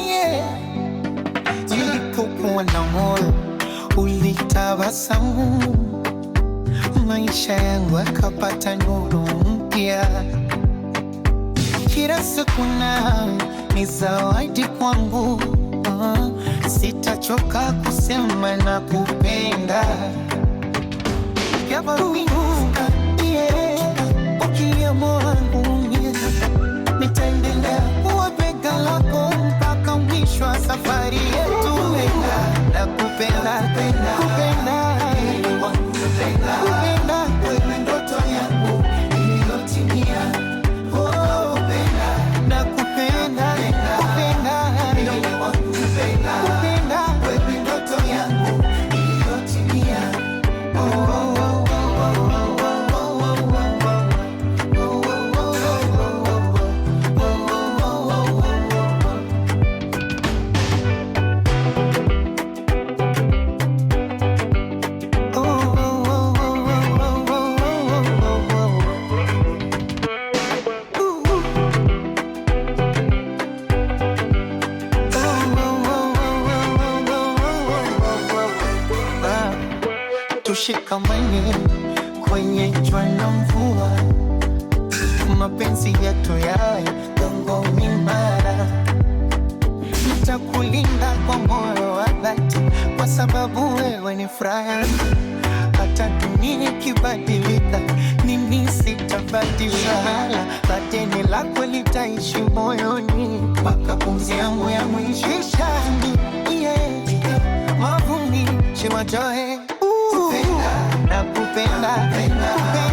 yeah. Nilipokuwa na moyo ulitabasamu, maisha yangu yakapata nuru mpya. Kila siku nawe ni zawadi kwangu, sitachoka kusema na kupenda. Ukilia moyo wangu nitaendelea kuwa bega lako mpaka mwisho wa safari yetu. Nakupenda, kupenda, kupenda, wewe ndoto yangu iliyotimia. Nakupenda, kupenda, kupenda, wewe ndoto yangu iliyotimia. Tushikamane kwenye jua na mvua, mapenzi yetu yawe gongo imara. Nitakulinda kwa moyo wa dhati, kwa sababu wewe ni furaha yangu. Hata dunia ikibadilika, mimi sitabadilika. Deni lako litaishi moyoni mpaka pumzi yangu ya mwisho. Mavumbi shimajoe, nakupenda, kupenda.